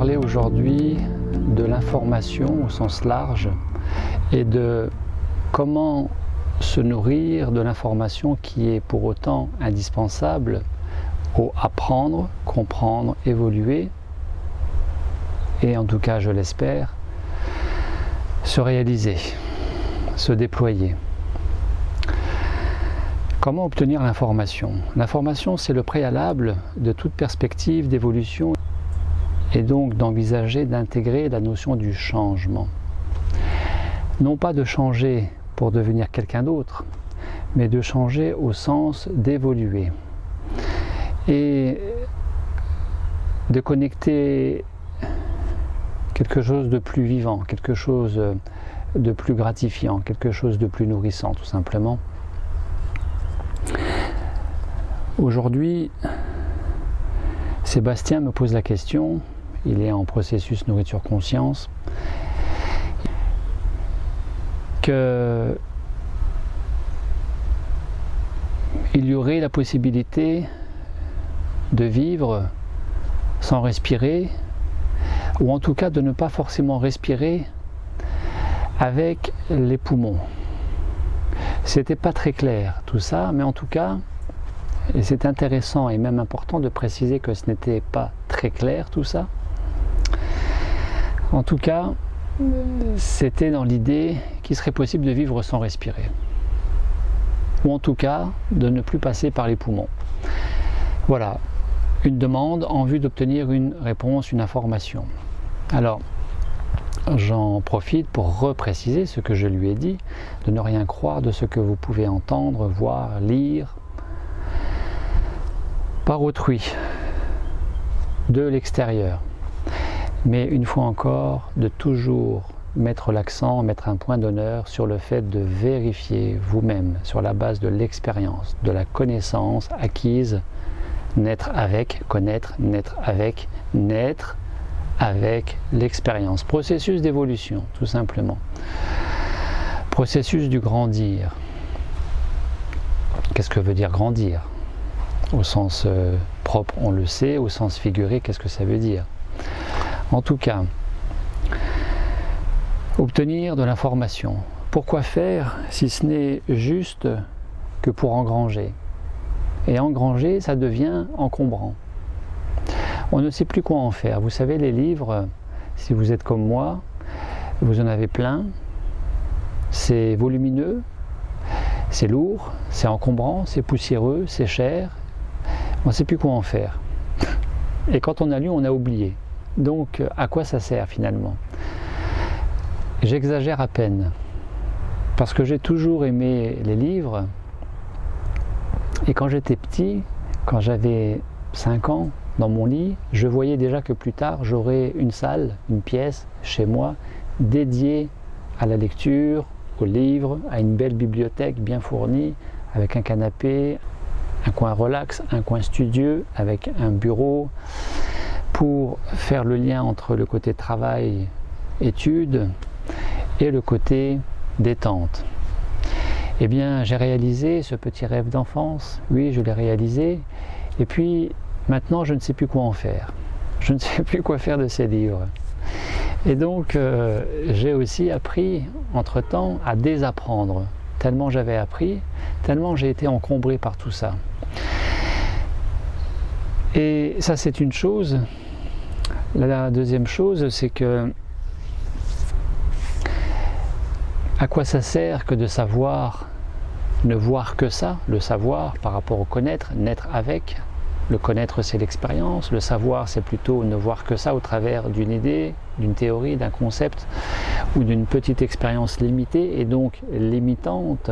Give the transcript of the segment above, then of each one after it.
parler aujourd'hui de l'information au sens large et de comment se nourrir de l'information qui est pour autant indispensable au apprendre, comprendre, évoluer et en tout cas je l'espère se réaliser, se déployer. Comment obtenir l'information? L'information, c'est le préalable de toute perspective d'évolution et donc d'envisager d'intégrer la notion du changement. Non pas de changer pour devenir quelqu'un d'autre, mais de changer au sens d'évoluer et de connecter quelque chose de plus vivant, quelque chose de plus gratifiant, quelque chose de plus nourrissant tout simplement. Aujourd'hui, Sébastien me pose la question, il est en processus nourriture-conscience, qu'il y aurait la possibilité de vivre sans respirer, ou en tout cas de ne pas forcément respirer avec les poumons. C'était pas très clair tout ça, mais en tout cas, et c'est intéressant et même important de préciser que ce n'était pas très clair tout ça. En tout cas, c'était dans l'idée qu'il serait possible de vivre sans respirer. Ou en tout cas, de ne plus passer par les poumons. Voilà, une demande en vue d'obtenir une réponse, une information. Alors, j'en profite pour repréciser ce que je lui ai dit, de ne rien croire de ce que vous pouvez entendre, voir, lire, par autrui, de l'extérieur. Mais une fois encore, de toujours mettre l'accent, mettre un point d'honneur sur le fait de vérifier vous-même, sur la base de l'expérience, de la connaissance acquise, naître avec, connaître, naître avec l'expérience. Processus d'évolution, tout simplement. Processus du grandir. Qu'est-ce que veut dire grandir ? Au sens propre, on le sait. Au sens figuré, qu'est-ce que ça veut dire? En tout cas, obtenir de l'information. Pourquoi faire si ce n'est juste que pour engranger? Et engranger, ça devient encombrant. On ne sait plus quoi en faire. Vous savez, les livres, si vous êtes comme moi, vous en avez plein. C'est volumineux, c'est lourd, c'est encombrant, c'est poussiéreux, c'est cher. On ne sait plus quoi en faire. Et quand on a lu, on a oublié. Donc, à quoi ça sert finalement? J'exagère à peine. Parce que j'ai toujours aimé les livres. Et quand j'étais petit, quand j'avais 5 ans, dans mon lit, je voyais déjà que plus tard, j'aurais une salle, une pièce chez moi, dédiée à la lecture, aux livres, à une belle bibliothèque bien fournie, avec un canapé, un coin relax, un coin studieux, avec un bureau, pour faire le lien entre le côté travail, études, et le côté détente. Eh bien, j'ai réalisé ce petit rêve d'enfance, oui, je l'ai réalisé, et puis maintenant, je ne sais plus quoi en faire. Je ne sais plus quoi faire de ces livres. Et donc, j'ai aussi appris, entre-temps, à désapprendre. Tellement j'avais appris, tellement j'ai été encombré par tout ça. Et ça, c'est une chose. La deuxième chose, c'est que à quoi ça sert que de savoir, ne voir que ça, le savoir par rapport au connaître, naître avec. Le connaître, c'est l'expérience. Le savoir, c'est plutôt ne voir que ça au travers d'une idée, d'une théorie, d'un concept ou d'une petite expérience limitée et donc limitante.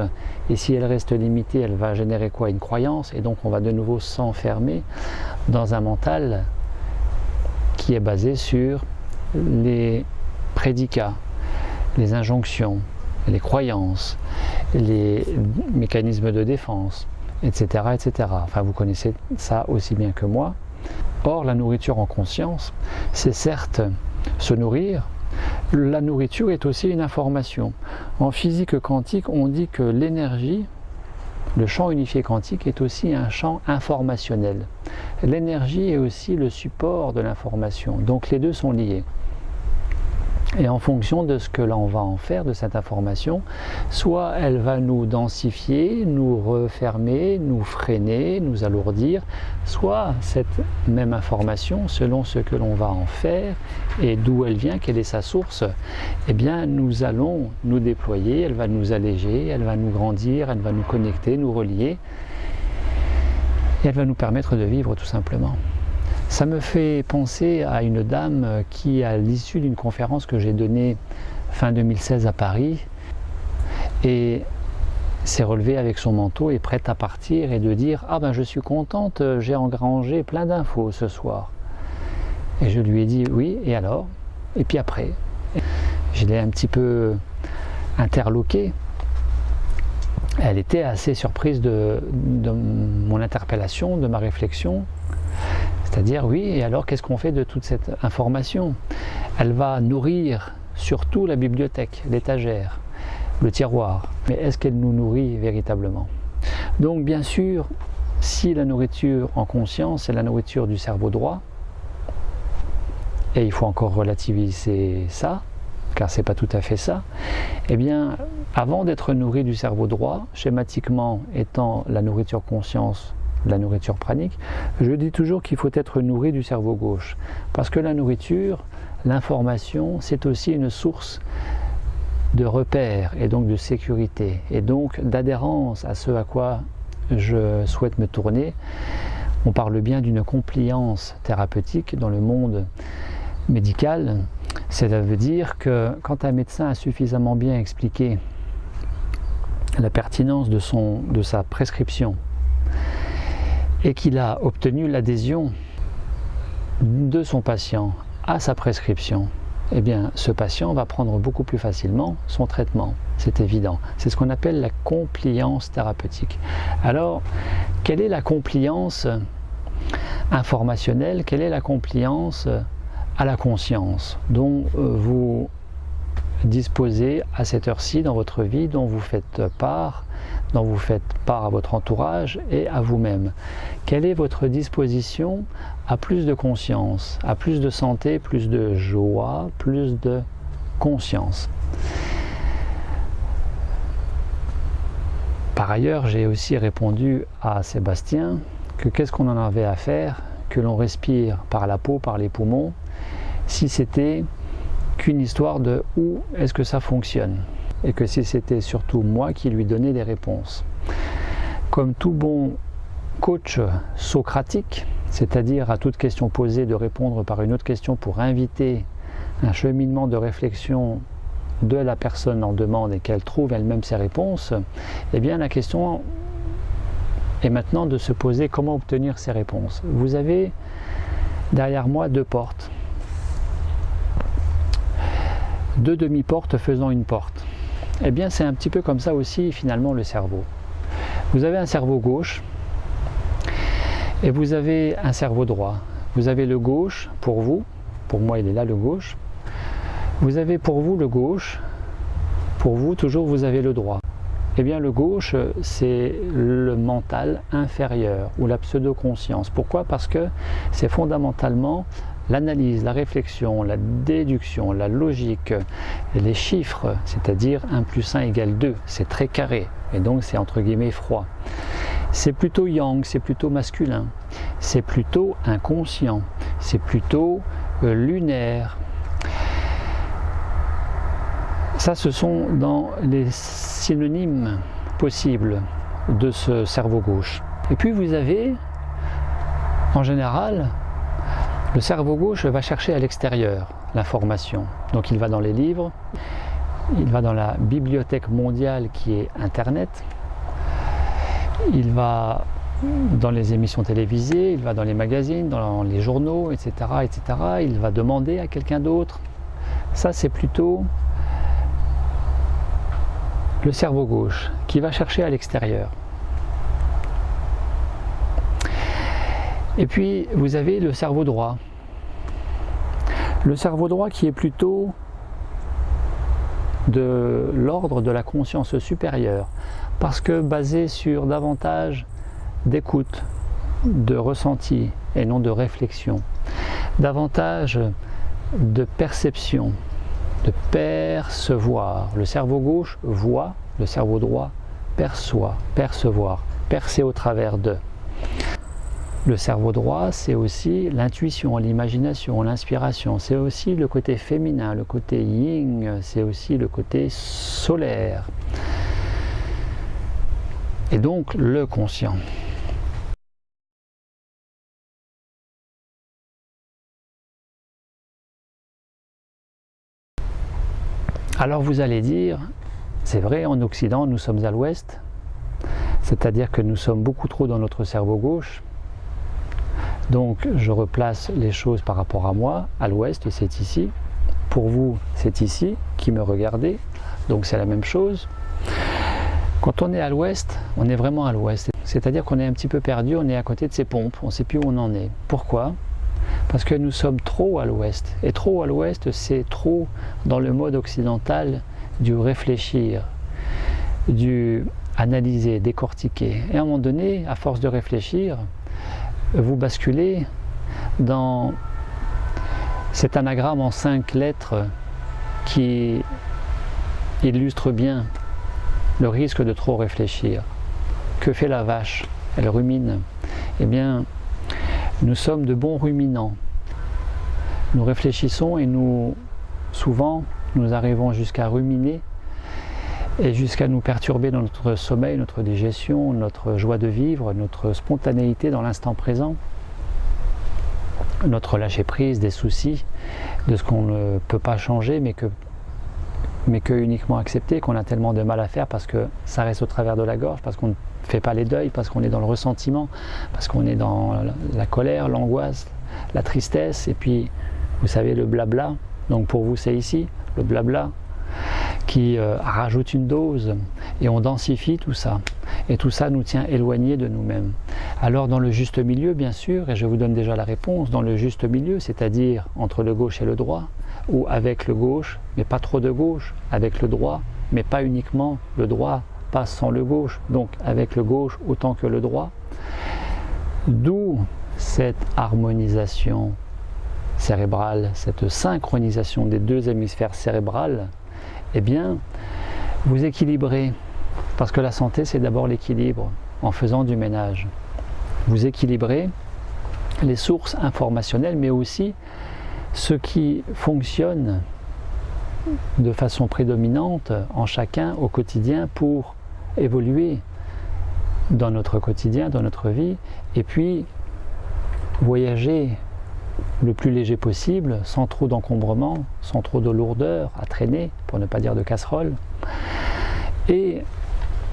Et si elle reste limitée, elle va générer quoi? Une croyance. Et donc, on va de nouveau s'enfermer dans un mental qui est basé sur les prédicats, les injonctions, les croyances, les mécanismes de défense, etc., etc. Enfin, vous connaissez ça aussi bien que moi. Or, la nourriture en conscience, c'est certes se nourrir. La nourriture est aussi une information. En physique quantique, on dit que l'énergie Le champ unifié quantique est aussi un champ informationnel. L'énergie est aussi le support de l'information, donc les deux sont liés. Et en fonction de ce que l'on va en faire de cette information, soit elle va nous densifier, nous refermer, nous freiner, nous alourdir, soit cette même information, selon ce que l'on va en faire et d'où elle vient, quelle est sa source, eh bien nous allons nous déployer, elle va nous alléger, elle va nous grandir, elle va nous connecter, nous relier, et elle va nous permettre de vivre tout simplement. Ça me fait penser à une dame qui, à l'issue d'une conférence que j'ai donnée fin 2016 à Paris, et s'est relevée avec son manteau et prête à partir et de dire « Ah ben je suis contente, j'ai engrangé plein d'infos ce soir ». Et je lui ai dit « Oui, et alors ?» Et puis après, je l'ai un petit peu interloquée. Elle était assez surprise de mon interpellation, de ma réflexion. C'est-à-dire, oui, et alors qu'est-ce qu'on fait de toute cette information? Elle va nourrir surtout la bibliothèque, l'étagère, le tiroir. Mais est-ce qu'elle nous nourrit véritablement? Donc bien sûr, si la nourriture en conscience est la nourriture du cerveau droit, et il faut encore relativiser ça, car ce n'est pas tout à fait ça, eh bien, avant d'être nourri du cerveau droit, schématiquement étant la nourriture conscience, la nourriture pranique, je dis toujours qu'il faut être nourri du cerveau gauche. Parce que la nourriture, l'information, c'est aussi une source de repères et donc de sécurité et donc d'adhérence à ce à quoi je souhaite me tourner. On parle bien d'une compliance thérapeutique dans le monde médical. Cela veut dire que quand un médecin a suffisamment bien expliqué la pertinence de sa prescription, et qu'il a obtenu l'adhésion de son patient à sa prescription, eh bien ce patient va prendre beaucoup plus facilement son traitement, c'est évident. C'est ce qu'on appelle la compliance thérapeutique. Alors, quelle est la compliance informationnelle? Quelle est la compliance à la conscience dont vous disposez à cette heure-ci dans votre vie, dont vous faites part à votre entourage et à vous-même? Quelle est votre disposition à plus de conscience, à plus de santé, plus de joie, plus de conscience? Par ailleurs, j'ai aussi répondu à Sébastien que qu'est-ce qu'on en avait à faire que l'on respire par la peau, par les poumons, si c'était qu'une histoire de où est-ce que ça fonctionne, et que si c'était surtout moi qui lui donnais des réponses. Comme tout bon coach socratique, c'est-à-dire à toute question posée de répondre par une autre question pour inviter un cheminement de réflexion de la personne en demande et qu'elle trouve elle-même ses réponses, eh bien la question est maintenant de se poser comment obtenir ces réponses. Vous avez derrière moi deux portes. Deux demi-portes faisant une porte. Eh bien c'est un petit peu comme ça aussi finalement le cerveau. Vous avez un cerveau gauche et vous avez un cerveau droit. Vous avez le gauche pour vous, pour moi il est là le gauche. Vous avez pour vous le gauche, pour vous toujours vous avez le droit. Eh bien le gauche c'est le mental inférieur ou la pseudo-conscience. Pourquoi? Parce que c'est fondamentalement l'analyse, la réflexion, la déduction, la logique, les chiffres, c'est-à-dire 1 + 1 = 2, c'est très carré et donc c'est entre guillemets froid. C'est plutôt yang, c'est plutôt masculin, c'est plutôt inconscient, c'est plutôt lunaire. Ça, ce sont dans les synonymes possibles de ce cerveau gauche. Et puis vous avez, en général, le cerveau gauche va chercher à l'extérieur l'information. Donc il va dans les livres, il va dans la bibliothèque mondiale qui est Internet, il va dans les émissions télévisées, il va dans les magazines, dans les journaux, etc., etc. Il va demander à quelqu'un d'autre. Ça, c'est plutôt le cerveau gauche qui va chercher à l'extérieur. Et puis vous avez le cerveau droit. Le cerveau droit qui est plutôt de l'ordre de la conscience supérieure, parce que basé sur davantage d'écoute, de ressenti et non de réflexion, davantage de perception, de percevoir. Le cerveau gauche voit, le cerveau droit perçoit, percevoir, percer au travers de. Le cerveau droit, c'est aussi l'intuition, l'imagination, l'inspiration, c'est aussi le côté féminin, le côté yin, c'est aussi le côté solaire. Et donc le conscient. Alors vous allez dire, c'est vrai, en Occident, nous sommes à l'ouest, c'est-à-dire que nous sommes beaucoup trop dans notre cerveau gauche. Donc je replace les choses par rapport à moi, à l'ouest c'est ici, pour vous c'est ici, qui me regardez, donc c'est la même chose. Quand on est à l'ouest, on est vraiment à l'ouest, c'est-à-dire qu'on est un petit peu perdu, on est à côté de ces pompes, on ne sait plus où on en est. Pourquoi ? Parce que nous sommes trop à l'ouest, et trop à l'ouest c'est trop dans le mode occidental du réfléchir, du analyser, décortiquer. Et à un moment donné, à force de réfléchir, vous basculez dans cet anagramme en 5 lettres qui illustre bien le risque de trop réfléchir. Que fait la vache? Elle rumine. Eh bien, nous sommes de bons ruminants. Nous réfléchissons et souvent, nous arrivons jusqu'à ruminer et jusqu'à nous perturber dans notre sommeil, notre digestion, notre joie de vivre, notre spontanéité dans l'instant présent, notre lâcher-prise des soucis, de ce qu'on ne peut pas changer mais que uniquement accepter, qu'on a tellement de mal à faire parce que ça reste au travers de la gorge, parce qu'on ne fait pas les deuils, parce qu'on est dans le ressentiment, parce qu'on est dans la colère, l'angoisse, la tristesse, et puis vous savez le blabla, donc pour vous c'est ici, le blabla, qui rajoute une dose et on densifie tout ça et tout ça nous tient éloignés de nous-mêmes. Alors dans le juste milieu bien sûr, et je vous donne déjà la réponse, dans le juste milieu, c'est-à-dire entre le gauche et le droit, ou avec le gauche mais pas trop de gauche, avec le droit mais pas uniquement le droit, pas sans le gauche, donc avec le gauche autant que le droit, d'où cette harmonisation cérébrale, cette synchronisation des deux hémisphères cérébrales. Eh bien, vous équilibrez, parce que la santé c'est d'abord l'équilibre, en faisant du ménage. Vous équilibrez les sources informationnelles, mais aussi ce qui fonctionne de façon prédominante en chacun au quotidien pour évoluer dans notre quotidien, dans notre vie, et puis voyager le plus léger possible, sans trop d'encombrement, sans trop de lourdeur à traîner, pour ne pas dire de casserole, et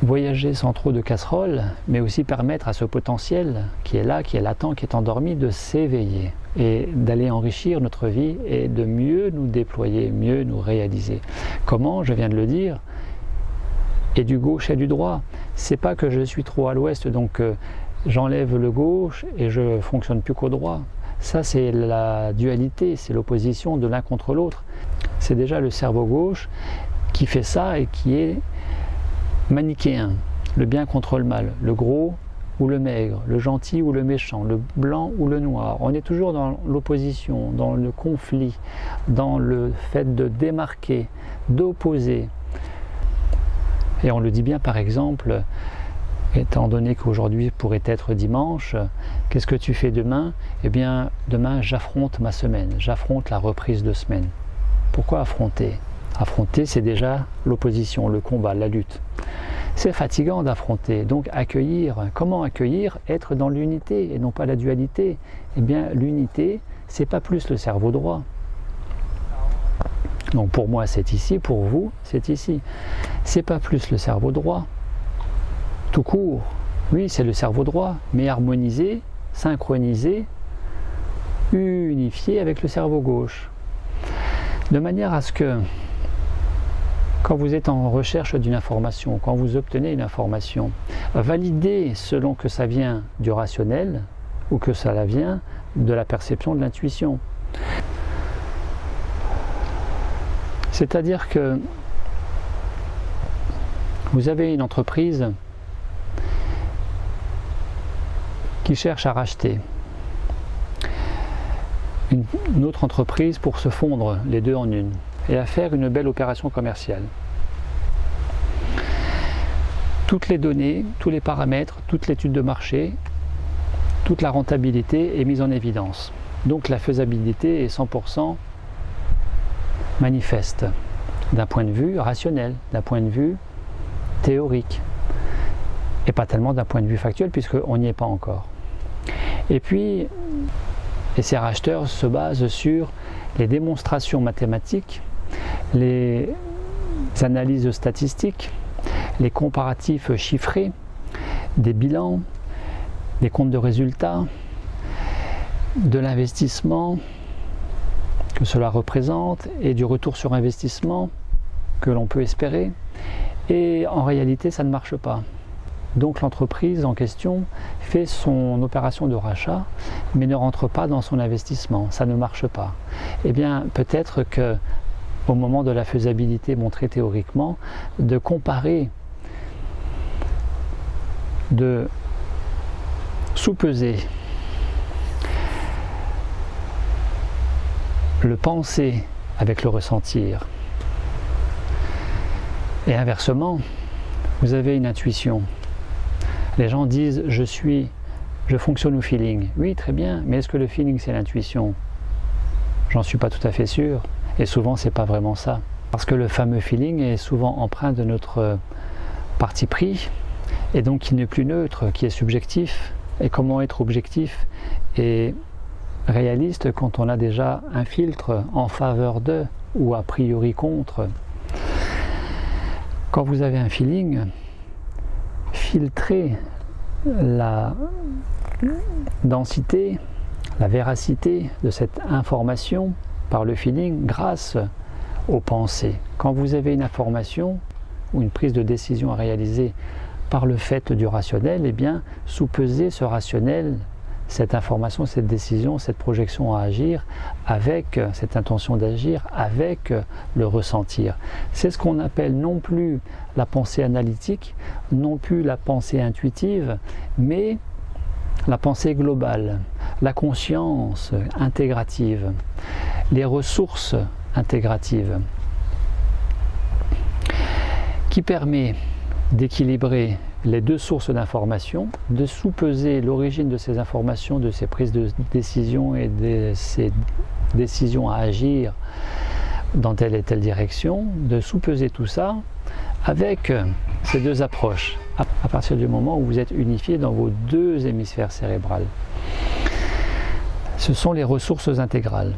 voyager sans trop de casserole, mais aussi permettre à ce potentiel qui est là, qui est latent, qui est endormi, de s'éveiller et d'aller enrichir notre vie et de mieux nous déployer, mieux nous réaliser. Comment? Je viens de le dire, et du gauche et du droit. C'est pas que je suis trop à l'ouest, donc j'enlève le gauche et je fonctionne plus qu'au droit. Ça c'est la dualité, c'est l'opposition de l'un contre l'autre. C'est déjà le cerveau gauche qui fait ça et qui est manichéen, le bien contre le mal, le gros ou le maigre, le gentil ou le méchant, le blanc ou le noir. On est toujours dans l'opposition, dans le conflit, dans le fait de démarquer, d'opposer. Et on le dit bien par exemple, étant donné qu'aujourd'hui pourrait être dimanche, qu'est-ce que tu fais demain? Eh bien, demain j'affronte ma semaine, j'affronte la reprise de semaine. Pourquoi affronter? Affronter, c'est déjà l'opposition, le combat, la lutte. C'est fatigant d'affronter, donc accueillir. Comment accueillir? Être dans l'unité et non pas la dualité. Eh bien, l'unité, c'est pas plus le cerveau droit. Donc pour moi, c'est ici, pour vous, c'est ici. C'est pas plus le cerveau droit. Tout court, oui, c'est le cerveau droit, mais harmonisé, synchronisé, unifié avec le cerveau gauche. De manière à ce que, quand vous êtes en recherche d'une information, quand vous obtenez une information, validez selon que ça vient du rationnel ou que ça vient de la perception, de l'intuition. C'est-à-dire que Vous avez une entreprise qui cherche à racheter une autre entreprise pour se fondre les deux en une et à faire une belle opération commerciale. Toutes les données, tous les paramètres, toute l'étude de marché, toute la rentabilité est mise en évidence. Donc la faisabilité est 100% manifeste d'un point de vue rationnel, d'un point de vue théorique et pas tellement d'un point de vue factuel puisqu'on n'y est pas encore. Et puis, ces racheteurs se basent sur les démonstrations mathématiques, les analyses statistiques, les comparatifs chiffrés, des bilans, des comptes de résultats, de l'investissement que cela représente et du retour sur investissement que l'on peut espérer. Et en réalité, ça ne marche pas. Donc l'entreprise en question fait son opération de rachat, mais ne rentre pas dans son investissement. Ça ne marche pas. Eh bien, peut-être que au moment de la faisabilité montrée théoriquement, de comparer, de sous-peser le penser avec le ressentir. Et inversement, vous avez une intuition. Les gens disent je fonctionne au feeling. Oui, très bien, mais est-ce que le feeling c'est l'intuition? J'en suis pas tout à fait sûr. Et souvent c'est pas vraiment ça. Parce que le fameux feeling est souvent empreint de notre parti pris, et donc qui n'est plus neutre, qui est subjectif. Et comment être objectif et réaliste quand on a déjà un filtre en faveur de ou a priori contre? Quand vous avez un feeling, filtrez la densité, la véracité de cette information par le feeling grâce aux pensées. Quand vous avez une information ou une prise de décision à réaliser par le fait du rationnel, eh bien, sous-peser ce rationnel, cette information, cette décision, cette projection à agir, avec cette intention d'agir, avec le ressentir. C'est ce qu'on appelle non plus la pensée analytique, non plus la pensée intuitive, mais la pensée globale, la conscience intégrative, les ressources intégratives, qui permet d'équilibrer les deux sources d'informations, de sous-peser l'origine de ces informations, de ces prises de décision et de ces décisions à agir dans telle et telle direction, de sous-peser tout ça avec ces deux approches, à partir du moment où vous êtes unifié dans vos deux hémisphères cérébrales. Ce sont les ressources intégrales,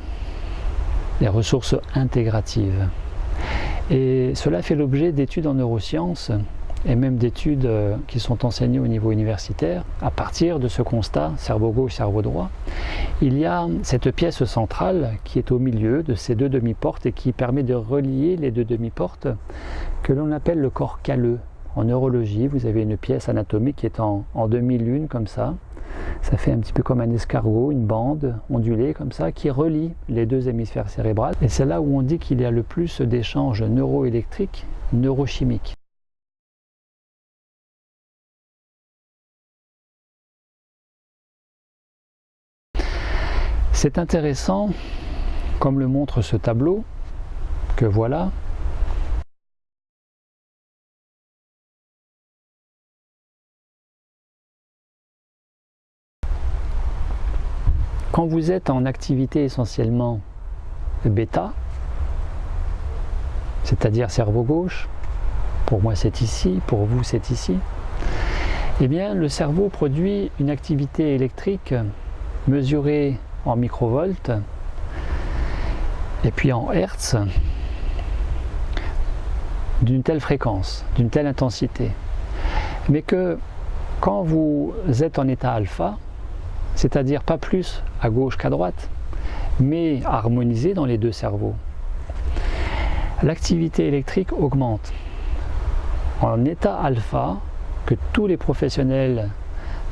les ressources intégratives. Et cela fait l'objet d'études en neurosciences et même d'études qui sont enseignées au niveau universitaire. À partir de ce constat, cerveau gauche, cerveau droit, il y a cette pièce centrale qui est au milieu de ces deux demi-portes et qui permet de relier les deux demi-portes que l'on appelle le corps calleux. En neurologie, vous avez une pièce anatomique qui est en demi-lune comme ça. Ça fait un petit peu comme un escargot, une bande ondulée comme ça, qui relie les deux hémisphères cérébrales. Et c'est là où on dit qu'il y a le plus d'échanges neuroélectriques, neurochimiques. C'est intéressant, comme le montre ce tableau, que voilà. Quand vous êtes en activité essentiellement bêta, c'est-à-dire cerveau gauche, pour moi c'est ici, pour vous c'est ici, eh bien le cerveau produit une activité électrique mesurée en microvolts et puis en hertz d'une telle fréquence, d'une telle intensité. Mais que quand vous êtes en état alpha, c'est-à-dire pas plus à gauche qu'à droite, mais harmonisé dans les deux cerveaux, l'activité électrique augmente. En état alpha, que tous les professionnels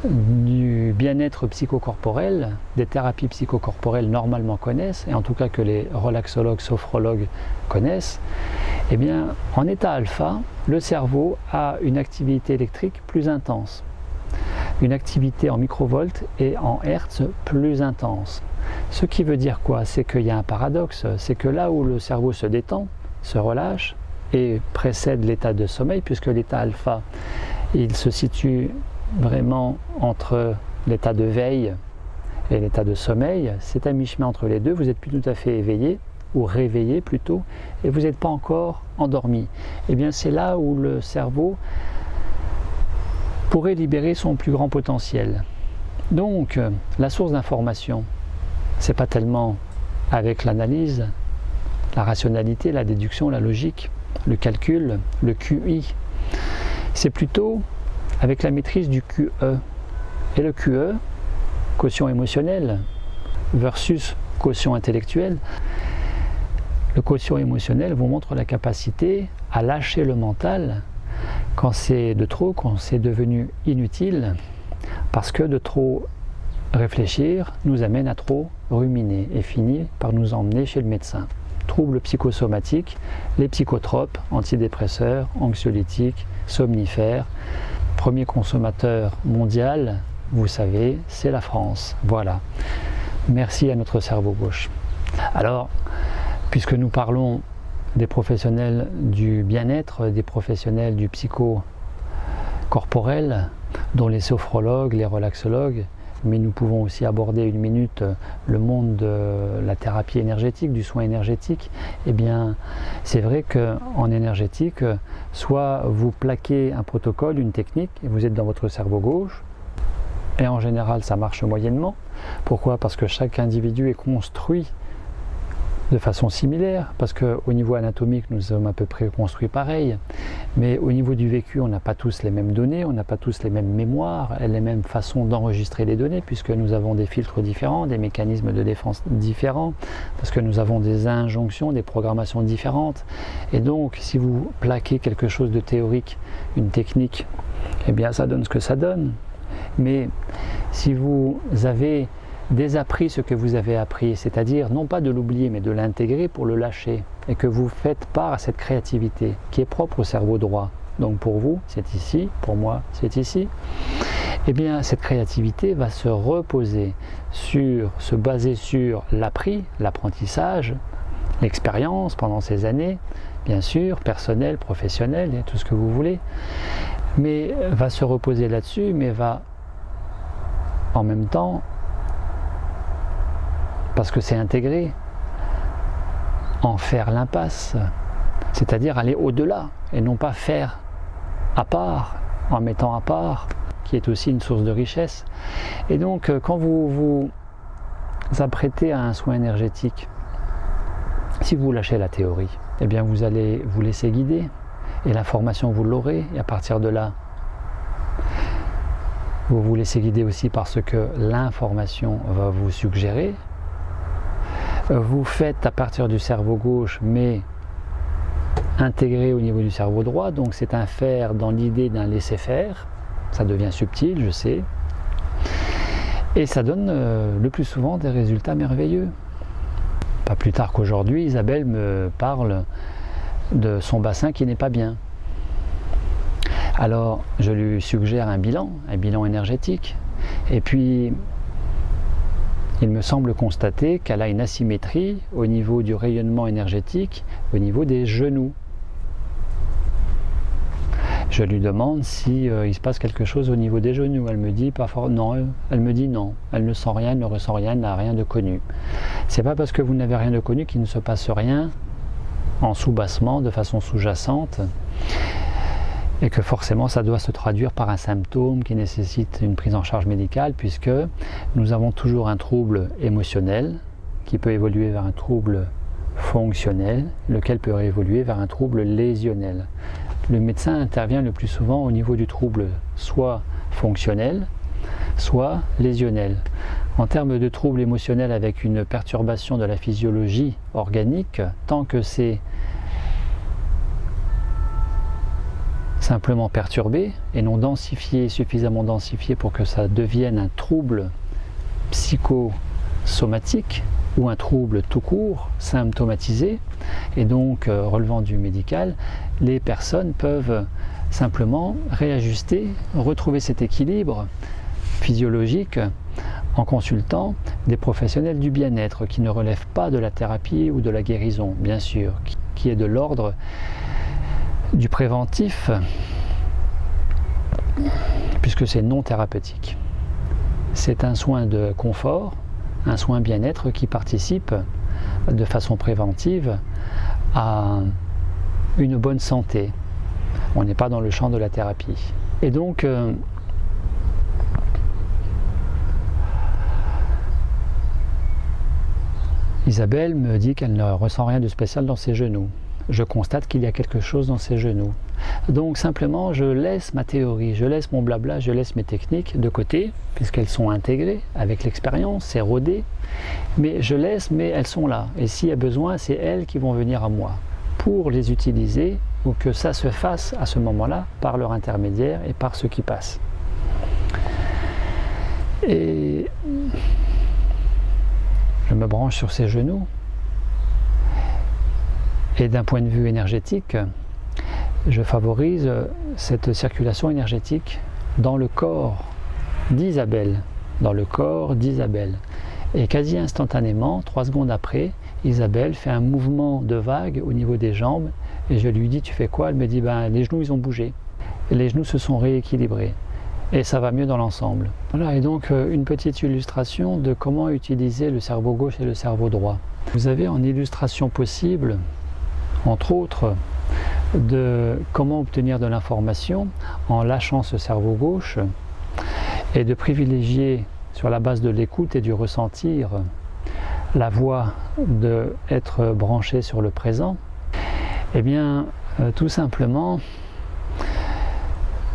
du bien-être psychocorporel, des thérapies psychocorporelles normalement connaissent, et en tout cas que les relaxologues, sophrologues connaissent, Eh bien, en état alpha, le cerveau a une activité électrique plus intense, une activité en microvolts et en hertz plus intense. Ce qui veut dire quoi? C'est qu'il y a un paradoxe, c'est que là où le cerveau se détend, se relâche et précède l'état de sommeil, puisque l'état alpha, il se situe vraiment entre l'état de veille et l'état de sommeil, c'est à mi-chemin entre les deux, vous n'êtes plus tout à fait éveillé, ou réveillé plutôt, et vous n'êtes pas encore endormi. Et bien c'est là où le cerveau pourrait libérer son plus grand potentiel. Donc la source d'information, c'est pas tellement avec l'analyse, la rationalité, la déduction, la logique, le calcul, le QI, c'est plutôt avec la maîtrise du QE. Et le QE, quotient émotionnel versus quotient intellectuel, le quotient émotionnel vous montre la capacité à lâcher le mental quand c'est de trop, quand c'est devenu inutile, parce que de trop réfléchir nous amène à trop ruminer et finit par nous emmener chez le médecin. Troubles psychosomatiques, les psychotropes, antidépresseurs, anxiolytiques, somnifères. Premier consommateur mondial, vous savez, c'est la France. Voilà. Merci à notre cerveau gauche. Alors, puisque nous parlons des professionnels du bien-être, des professionnels du psycho-corporel, dont les sophrologues, les relaxologues, mais nous pouvons aussi aborder une minute le monde de la thérapie énergétique, du soin énergétique. Eh bien, c'est vrai qu'en énergétique, soit vous plaquez un protocole, une technique, et vous êtes dans votre cerveau gauche, et en général ça marche moyennement. Pourquoi? Parce que chaque individu est construit de façon similaire, parce qu'au niveau anatomique nous sommes à peu près construits pareil, mais au niveau du vécu on n'a pas tous les mêmes données, on n'a pas tous les mêmes mémoires, les mêmes façons d'enregistrer les données, puisque nous avons des filtres différents, des mécanismes de défense différents, parce que nous avons des injonctions, des programmations différentes, et donc si vous plaquez quelque chose de théorique, une technique, eh bien ça donne ce que ça donne. Mais si vous avez désappris ce que vous avez appris, c'est-à-dire non pas de l'oublier mais de l'intégrer pour le lâcher, et que vous faites part à cette créativité qui est propre au cerveau droit, donc pour vous c'est ici, pour moi c'est ici, et bien cette créativité va se reposer se baser sur l'appris, l'apprentissage, l'expérience pendant ces années, bien sûr, personnel, professionnel, et tout ce que vous voulez, mais va se reposer là-dessus, mais va en même temps, parce que c'est intégré, en faire l'impasse, c'est-à-dire aller au-delà, et non pas faire à part, en mettant à part, qui est aussi une source de richesse. Et donc, quand vous vous apprêtez à un soin énergétique, si vous lâchez la théorie, eh bien vous allez vous laisser guider, et l'information vous l'aurez, et à partir de là, vous vous laissez guider aussi parce que l'information va vous suggérer. Vous faites à partir du cerveau gauche, mais intégré au niveau du cerveau droit, donc c'est un faire dans l'idée d'un laisser-faire, ça devient subtil, je sais, et ça donne le plus souvent des résultats merveilleux. Pas plus tard qu'aujourd'hui, Isabelle me parle de son bassin qui n'est pas bien. Alors je lui suggère un bilan énergétique, et puis il me semble constater qu'elle a une asymétrie au niveau du rayonnement énergétique, au niveau des genoux. Je lui demande si il se passe quelque chose au niveau des genoux. Elle me dit non, elle me dit non, elle ne sent rien, elle ne ressent rien, elle n'a rien de connu. C'est pas parce que vous n'avez rien de connu qu'il ne se passe rien en sous-bassement, de façon sous-jacente, et que forcément ça doit se traduire par un symptôme qui nécessite une prise en charge médicale, puisque nous avons toujours un trouble émotionnel qui peut évoluer vers un trouble fonctionnel, lequel peut évoluer vers un trouble lésionnel. Le médecin intervient le plus souvent au niveau du trouble soit fonctionnel, soit lésionnel. En termes de trouble émotionnel avec une perturbation de la physiologie organique, tant que c'est simplement perturbé et non densifié, suffisamment densifié pour que ça devienne un trouble psychosomatique, ou un trouble tout court, symptomatisé, et donc relevant du médical, les personnes peuvent simplement réajuster, retrouver cet équilibre physiologique en consultant des professionnels du bien-être qui ne relèvent pas de la thérapie ou de la guérison, bien sûr, qui est de l'ordre du préventif, puisque c'est non thérapeutique. C'est un soin de confort, un soin bien-être qui participe de façon préventive à une bonne santé. On n'est pas dans le champ de la thérapie. Et donc, Isabelle me dit qu'elle ne ressent rien de spécial dans ses genoux. Je constate qu'il y a quelque chose dans ses genoux. Donc simplement, je laisse ma théorie, je laisse mon blabla, je laisse mes techniques de côté, puisqu'elles sont intégrées avec l'expérience, c'est rodé. Mais je laisse, mais elles sont là. Et s'il y a besoin, c'est elles qui vont venir à moi pour les utiliser, ou que ça se fasse à ce moment-là par leur intermédiaire et par ceux qui passent. Et je me branche sur ses genoux. Et d'un point de vue énergétique, je favorise cette circulation énergétique dans le corps d'Isabelle. Dans le corps d'Isabelle. Et quasi instantanément, 3 secondes après, Isabelle fait un mouvement de vague au niveau des jambes. Et je lui dis, tu fais quoi? Elle me dit, les genoux ils ont bougé. Et les genoux se sont rééquilibrés. Et ça va mieux dans l'ensemble. Voilà, et donc une petite illustration de comment utiliser le cerveau gauche et le cerveau droit. Vous avez en illustration possible, entre autres, de comment obtenir de l'information en lâchant ce cerveau gauche et de privilégier sur la base de l'écoute et du ressentir la voie d'être branché sur le présent. Eh bien, tout simplement,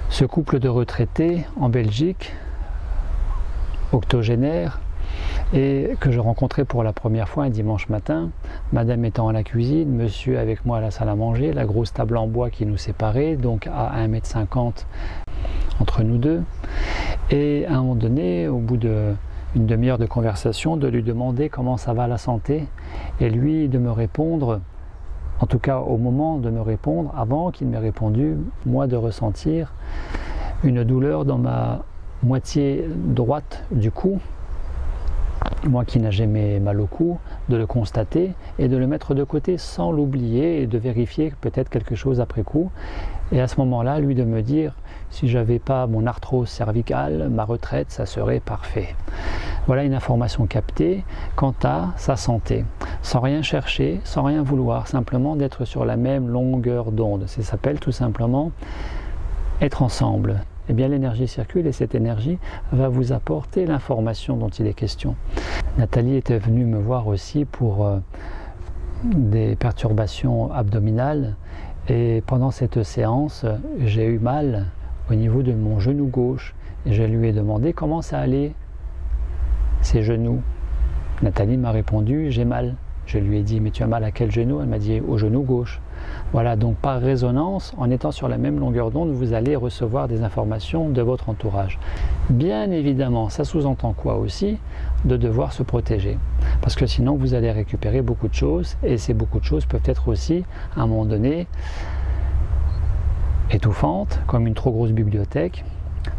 ce couple de retraités en Belgique, octogénaires, et que je rencontrais pour la première fois un dimanche matin, madame étant à la cuisine, monsieur avec moi à la salle à manger, la grosse table en bois qui nous séparait, donc à 1,50 m entre nous deux, et à un moment donné, au bout d'une demi-heure de conversation, de lui demander comment ça va la santé, et lui de me répondre, en tout cas au moment de me répondre, avant qu'il m'ait répondu, moi de ressentir une douleur dans ma moitié droite du cou, moi qui n'ai jamais mal au cou, de le constater et de le mettre de côté sans l'oublier et de vérifier peut-être quelque chose après coup. Et à ce moment-là, lui de me dire, si j'avais pas mon arthrose cervicale, ma retraite, ça serait parfait. Voilà une information captée quant à sa santé, sans rien chercher, sans rien vouloir, simplement d'être sur la même longueur d'onde. Ça s'appelle tout simplement être ensemble. Eh bien l'énergie circule et cette énergie va vous apporter l'information dont il est question. Nathalie était venue me voir aussi pour des perturbations abdominales et pendant cette séance, j'ai eu mal au niveau de mon genou gauche et je lui ai demandé comment ça allait, ces genoux. Nathalie m'a répondu, j'ai mal. Je lui ai dit, mais tu as mal à quel genou? Elle m'a dit, au genou gauche. Voilà, donc par résonance, en étant sur la même longueur d'onde, vous allez recevoir des informations de votre entourage. Bien évidemment, ça sous-entend quoi aussi? De devoir se protéger. Parce que sinon, vous allez récupérer beaucoup de choses, et ces beaucoup de choses peuvent être aussi, à un moment donné, étouffantes, comme une trop grosse bibliothèque,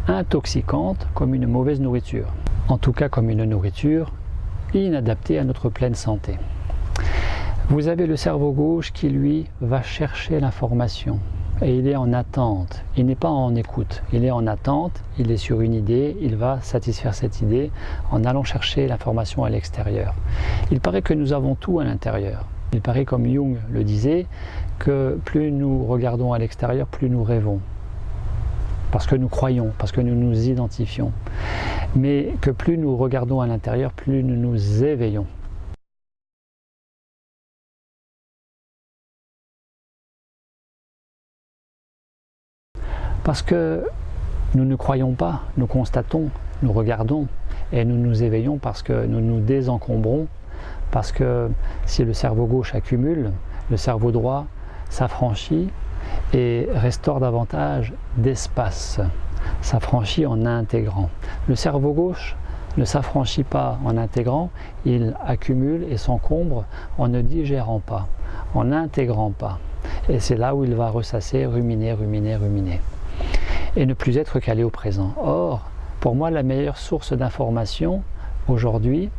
intoxicantes, comme une mauvaise nourriture. En tout cas, comme une nourriture inadaptée à notre pleine santé. Vous avez le cerveau gauche qui, lui, va chercher l'information. Et il est en attente. Il n'est pas en écoute. Il est en attente, il est sur une idée, il va satisfaire cette idée en allant chercher l'information à l'extérieur. Il paraît que nous avons tout à l'intérieur. Il paraît, comme Jung le disait, que plus nous regardons à l'extérieur, plus nous rêvons. Parce que nous croyons, parce que nous nous identifions. Mais que plus nous regardons à l'intérieur, plus nous nous éveillons. Parce que nous ne croyons pas, nous constatons, nous regardons et nous nous éveillons parce que nous nous désencombrons, parce que si le cerveau gauche accumule, le cerveau droit s'affranchit et restaure davantage d'espace, s'affranchit en intégrant. Le cerveau gauche ne s'affranchit pas en intégrant, il accumule et s'encombre en ne digérant pas, en n'intégrant pas. Et c'est là où il va ressasser, ruminer, ruminer, ruminer. Et ne plus être calé au présent. Or, pour moi, la meilleure source d'information aujourd'hui,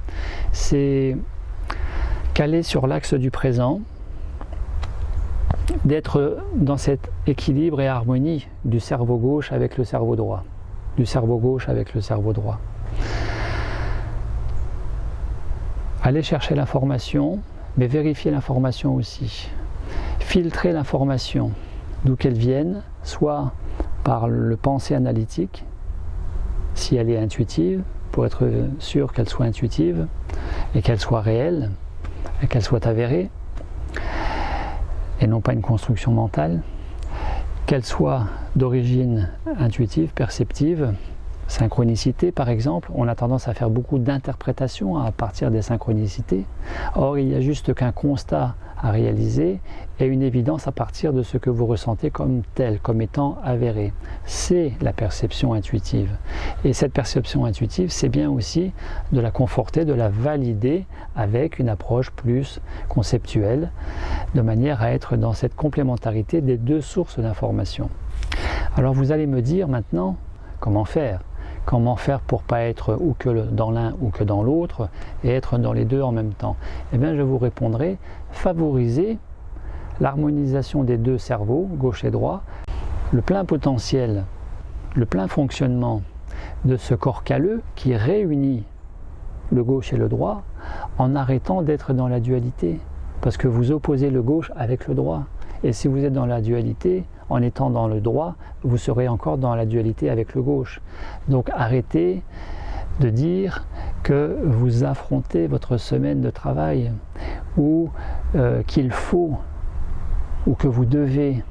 c'est caler sur l'axe du présent, d'être dans cet équilibre et harmonie du cerveau gauche avec le cerveau droit. Du cerveau gauche avec le cerveau droit. Allez chercher l'information, mais vérifier l'information aussi. Filtrer l'information, d'où qu'elle vienne, soit par le pensée analytique, si elle est intuitive, pour être sûr qu'elle soit intuitive, et qu'elle soit réelle, et qu'elle soit avérée, et non pas une construction mentale, qu'elle soit d'origine intuitive, perceptive, synchronicité par exemple. On a tendance à faire beaucoup d'interprétations à partir des synchronicités. Or, il n'y a juste qu'un constat à réaliser et une évidence à partir de ce que vous ressentez comme tel, comme étant avéré. C'est la perception intuitive. Et cette perception intuitive, c'est bien aussi de la conforter, de la valider avec une approche plus conceptuelle, de manière à être dans cette complémentarité des deux sources d'information. Alors vous allez me dire maintenant, comment faire ? Comment faire pour ne pas être ou que dans l'un ou que dans l'autre et être dans les deux en même temps? Eh bien, je vous répondrai, favoriser l'harmonisation des deux cerveaux, gauche et droit, le plein potentiel, le plein fonctionnement de ce corps calleux qui réunit le gauche et le droit en arrêtant d'être dans la dualité. Parce que vous opposez le gauche avec le droit. Et si vous êtes dans la dualité, en étant dans le droit, vous serez encore dans la dualité avec le gauche. Donc arrêtez de dire que vous affrontez votre semaine de travail ou qu'il faut ou que vous devez,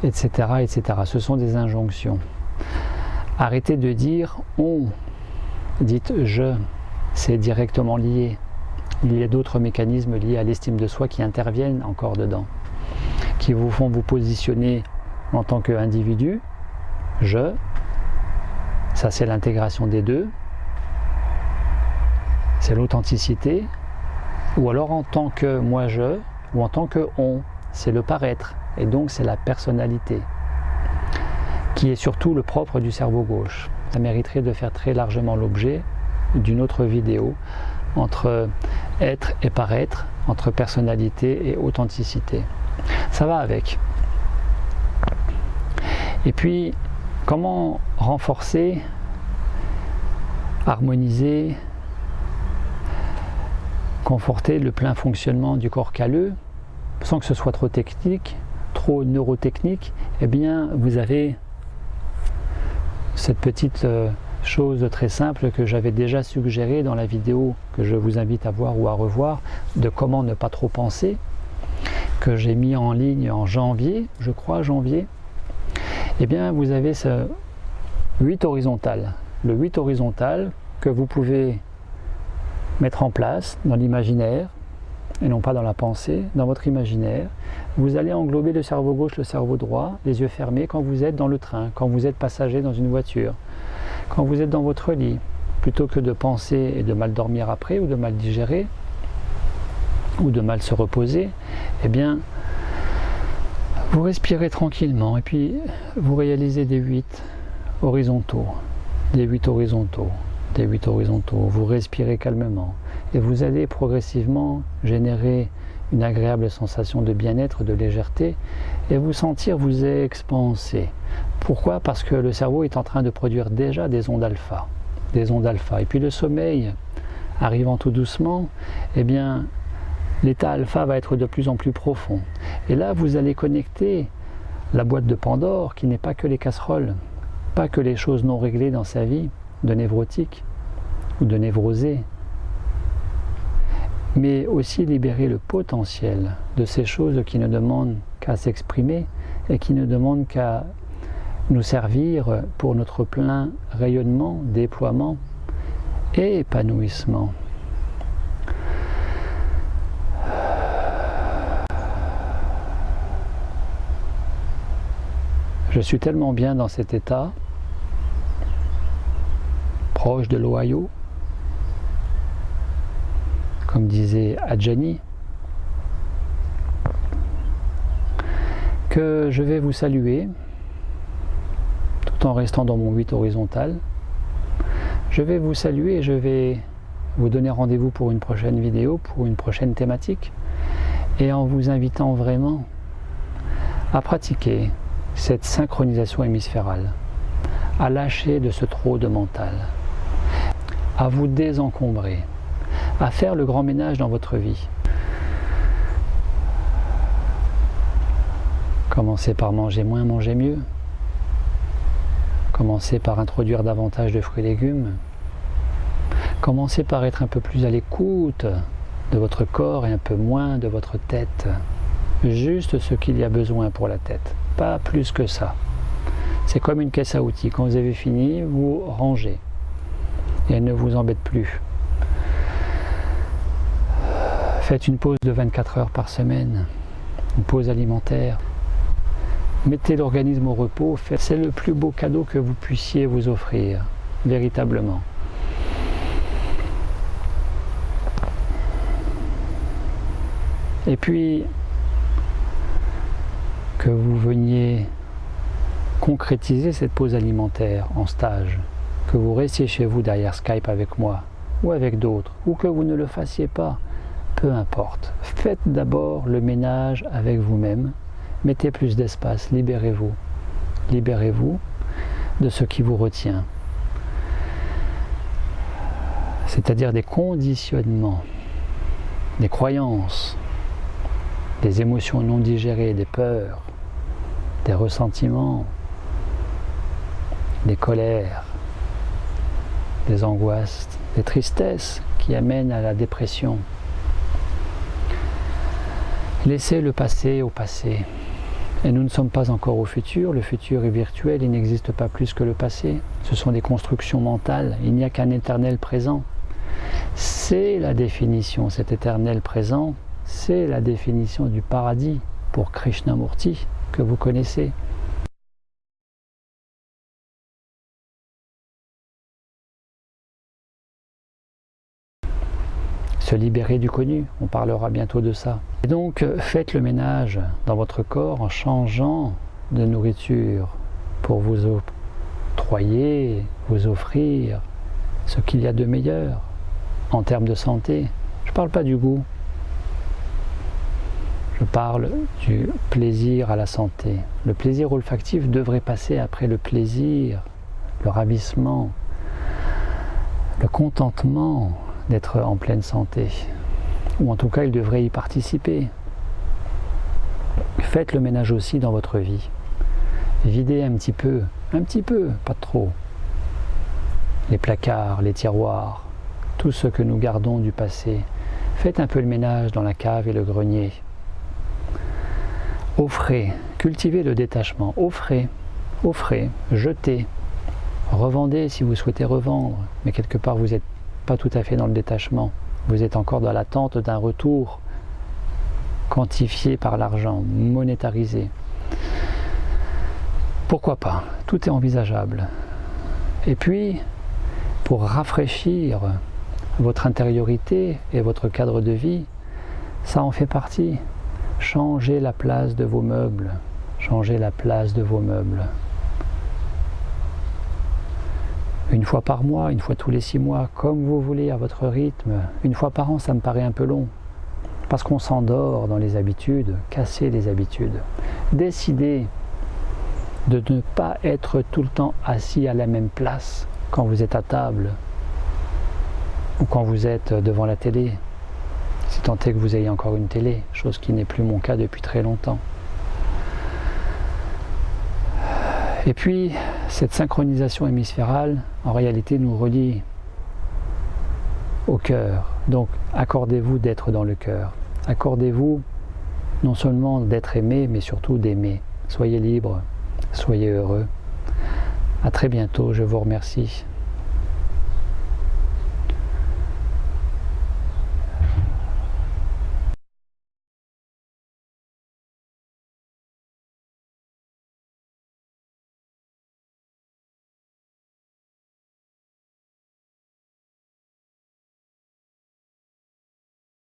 etc., etc. Ce sont des injonctions. Arrêtez de dire on, dites je, c'est directement lié. Il y a d'autres mécanismes liés à l'estime de soi qui interviennent encore dedans, qui vous font vous positionner en tant qu'individu, je, ça c'est l'intégration des deux, c'est l'authenticité, ou alors en tant que moi-je, ou en tant que on, c'est le paraître, et donc c'est la personnalité, qui est surtout le propre du cerveau gauche. Ça mériterait de faire très largement l'objet d'une autre vidéo, entre être et paraître, entre personnalité et authenticité. Ça va avec. Et puis, comment renforcer, harmoniser, conforter le plein fonctionnement du corps calleux, sans que ce soit trop technique, trop neurotechnique? Eh bien, vous avez cette petite chose très simple que j'avais déjà suggérée dans la vidéo que je vous invite à voir ou à revoir, de comment ne pas trop penser, que j'ai mis en ligne en janvier, je crois janvier. Eh bien vous avez ce 8 horizontal, le 8 horizontal que vous pouvez mettre en place dans l'imaginaire et non pas dans la pensée, dans votre imaginaire. Vous allez englober le cerveau gauche, le cerveau droit, les yeux fermés quand vous êtes dans le train, quand vous êtes passager dans une voiture, quand vous êtes dans votre lit, plutôt que de penser et de mal dormir après, ou de mal digérer, ou de mal se reposer, eh bien, vous respirez tranquillement et puis vous réalisez des 8 horizontaux, des 8 horizontaux, des 8 horizontaux. Vous respirez calmement et vous allez progressivement générer une agréable sensation de bien-être, de légèreté et vous sentir vous expanser. Pourquoi? Parce que le cerveau est en train de produire déjà des ondes alpha. Des ondes alpha. Et puis le sommeil, arrivant tout doucement, eh bien, l'état alpha va être de plus en plus profond. Et là, vous allez connecter la boîte de Pandore, qui n'est pas que les casseroles, pas que les choses non réglées dans sa vie, de névrotique ou de névrosé, mais aussi libérer le potentiel de ces choses qui ne demandent qu'à s'exprimer et qui ne demandent qu'à nous servir pour notre plein rayonnement, déploiement et épanouissement. Je suis tellement bien dans cet état. proche de l'Ohio, comme disait Adjani, que je vais vous saluer tout en restant dans mon 8 horizontal. Je vais vous saluer et je vais vous donner rendez-vous pour une prochaine vidéo, pour une prochaine thématique, et en vous invitant vraiment à pratiquer cette synchronisation hémisphérale, à lâcher de ce trop de mental, à vous désencombrer, à faire le grand ménage dans votre vie. Commencez par manger moins, manger mieux. Commencez par introduire davantage de fruits et légumes. Commencez par être un peu plus à l'écoute de votre corps et un peu moins de votre tête. Juste ce qu'il y a besoin pour la tête, pas plus que ça. C'est comme une caisse à outils. Quand vous avez fini, vous rangez. Et elle ne vous embête plus. Faites une pause de 24 heures par semaine, une pause alimentaire. Mettez l'organisme au repos, c'est le plus beau cadeau que vous puissiez vous offrir, véritablement. Et puis, que vous veniez concrétiser cette pause alimentaire en stage, que vous restiez chez vous derrière Skype avec moi, ou avec d'autres, ou que vous ne le fassiez pas, peu importe. Faites d'abord le ménage avec vous-même. Mettez plus d'espace, libérez-vous. Libérez-vous de ce qui vous retient. C'est-à-dire des conditionnements, des croyances, des émotions non digérées, des peurs, des ressentiments, des colères, des angoisses, des tristesses qui amènent à la dépression. Laissez le passé au passé. Et nous ne sommes pas encore au futur. Le futur est virtuel, il n'existe pas plus que le passé. Ce sont des constructions mentales. Il n'y a qu'un éternel présent. C'est la définition, cet éternel présent, c'est la définition du paradis pour Krishnamurti que vous connaissez. Se libérer du connu, on parlera bientôt de ça. Et donc faites le ménage dans votre corps en changeant de nourriture pour vous octroyer, vous offrir ce qu'il y a de meilleur en termes de santé. Je ne parle pas du goût, je parle du plaisir à la santé. Le plaisir olfactif devrait passer après le plaisir, le ravissement, le contentement d'être en pleine santé, ou en tout cas il devrait y participer. Faites le ménage aussi dans votre vie. Videz un petit peu, pas trop, les placards, les tiroirs, tout ce que nous gardons du passé. Faites un peu le ménage dans la cave et le grenier. Offrez, cultivez le détachement, offrez, jetez, revendez si vous souhaitez revendre, mais quelque part vous n'êtes pas tout à fait dans le détachement. Vous êtes encore dans l'attente d'un retour quantifié par l'argent, monétarisé. Pourquoi pas? Tout est envisageable. Et puis, pour rafraîchir votre intériorité et votre cadre de vie, ça en fait partie. Changez la place de vos meubles. Changez la place de vos meubles. Une fois par mois, une fois tous les 6 mois, comme vous voulez, à votre rythme. Une fois par an, ça me paraît un peu long. Parce qu'on s'endort dans les habitudes, cassez les habitudes. Décidez de ne pas être tout le temps assis à la même place quand vous êtes à table ou quand vous êtes devant la télé. Si tant est que vous ayez encore une télé, chose qui n'est plus mon cas depuis très longtemps. Et puis, cette synchronisation hémisphérale, en réalité, nous relie au cœur. Donc, accordez-vous d'être dans le cœur. Accordez-vous non seulement d'être aimé, mais surtout d'aimer. Soyez libre, soyez heureux. À très bientôt, je vous remercie.